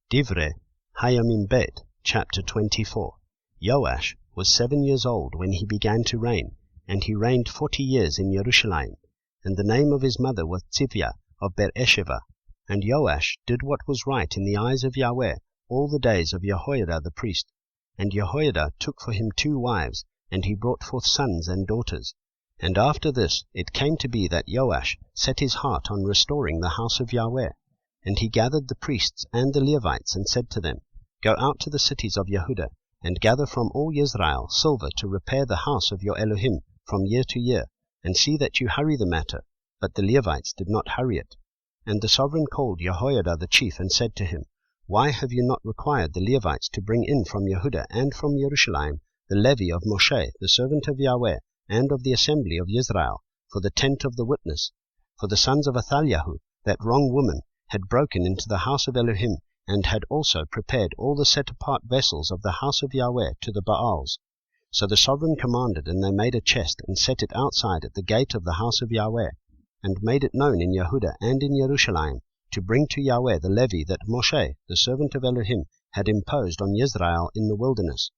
Dibre, haYamim Bête, chapter 24. Joash was 7 years old when he began to reign, and he reigned 40 years in Jerusalem. And the name of his mother was Tzivia of Beresith. And Joash did what was right in the eyes of Yahweh all the days of Jehoiada the priest. And Jehoiada took for him 2 wives, and he brought forth sons and daughters. And after this it came to be that Joash set his heart on restoring the house of Yahweh. And he gathered the priests and the Levites, and said to them, Go out to the cities of Yehudah, and gather from all Israel silver to repair the house of your Elohim from year to year, and see that you hurry the matter. But the Levites did not hurry it. And the sovereign called Jehoiada the chief, and said to him, Why have you not required the Levites to bring in from Yehudah and from Jerusalem the levy of Moshe, the servant of Yahweh, and of the assembly of Israel, for the tent of the witness? For the sons of Athaliahu, that wrong woman, had broken into the house of Elohim, and had also prepared all the set-apart vessels of the house of Yahweh to the Baals. So the sovereign commanded, and they made a chest, and set it outside at the gate of the house of Yahweh, and made it known in Yehudah and in Jerusalem, to bring to Yahweh the levy that Moshe, the servant of Elohim, had imposed on Israel in the wilderness.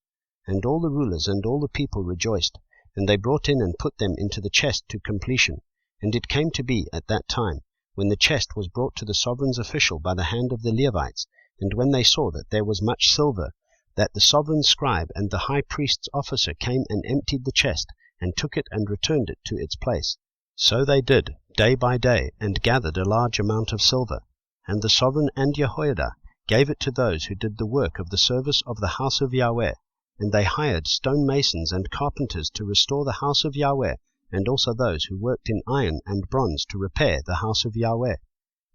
And all the rulers and all the people rejoiced, and they brought in and put them into the chest to completion. And it came to be at that time, when the chest was brought to the sovereign's official by the hand of the Levites, and when they saw that there was much silver, that the sovereign's scribe and the high priest's officer came and emptied the chest, and took it and returned it to its place. So they did, day by day, and gathered a large amount of silver. And the sovereign and Jehoiada gave it to those who did the work of the service of the house of Yahweh. And they hired stonemasons and carpenters to restore the house of Yahweh, and also those who worked in iron and bronze to repair the house of Yahweh.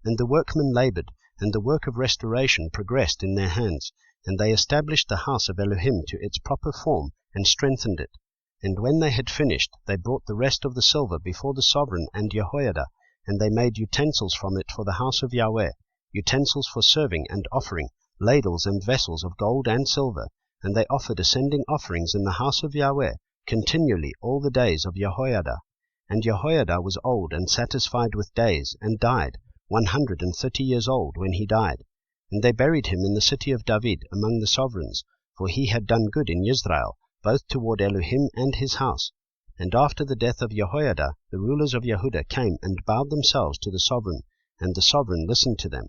And the workmen labored, and the work of restoration progressed in their hands, and they established the house of Elohim to its proper form, and strengthened it. And when they had finished, they brought the rest of the silver before the sovereign and Jehoiada, and they made utensils from it for the house of Yahweh, utensils for serving and offering, ladles and vessels of gold and silver, and they offered ascending offerings in the house of Yahweh continually all the days of Jehoiada. And Jehoiada was old and satisfied with days, and died, 130 years old when he died. And they buried him in the city of David among the sovereigns, for he had done good in Israel, both toward Elohim and his house. And after the death of Jehoiada, the rulers of Yehudah came and bowed themselves to the sovereign, and the sovereign listened to them.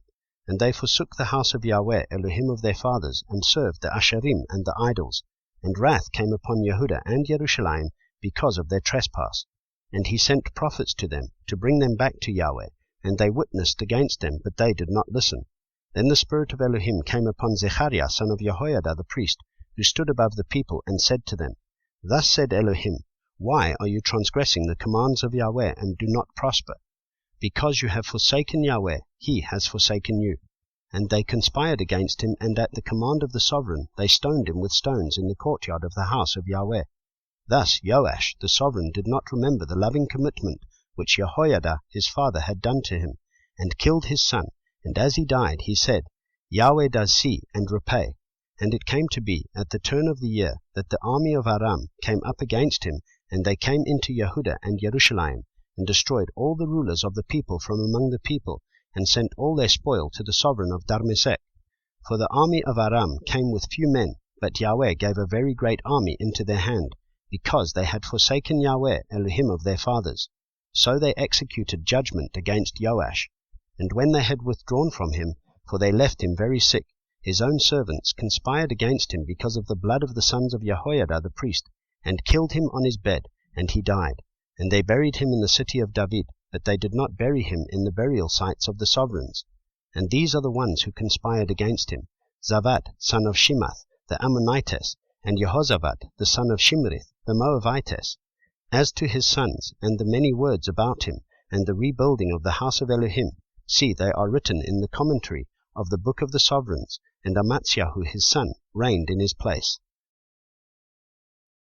And they forsook the house of Yahweh, Elohim of their fathers, and served the arim and the idols. And wrath came upon Yehudah and Jerusalem because of their trespass. And he sent prophets to them, to bring them back to Yahweh, and they witnessed against them, but they did not listen. Then the Spirit of Elohim came upon Zechariah son of Jehoiada the priest, who stood above the people, and said to them, Thus said Elohim, Why are you transgressing the commands of Yahweh, and do not prosper? Because you have forsaken Yahweh, he has forsaken you. And they conspired against him, and at the command of the sovereign they stoned him with stones in the courtyard of the house of Yahweh. Thus Joash the sovereign did not remember the loving commitment which Jehoiada his father had done to him, and killed his son. And as he died, he said, Yahweh does see and repay. And it came to be, at the turn of the year, that the army of Aram came up against him, and they came into Yehudah and Jerusalem, and destroyed all the rulers of the people from among the people, and sent all their spoil to the sovereign of Darmesek. For the army of Aram came with few men, but Yahweh gave a very great army into their hand, because they had forsaken Yahweh, Elohim of their fathers. So they executed judgment against Joash. And when they had withdrawn from him, for they left him very sick, his own servants conspired against him because of the blood of the sons of Jehoiada the priest, and killed him on his bed, and he died. And they buried him in the city of David, but they did not bury him in the burial sites of the sovereigns. And these are the ones who conspired against him, Zabad son of Shemoth the Ammonitess, and Jehozabad the son of Shimrith the Moabitess. As to his sons, and the many words about him, and the rebuilding of the house of Elohim, see, they are written in the commentary of the book of the sovereigns, and Amaziahu his son reigned in his place.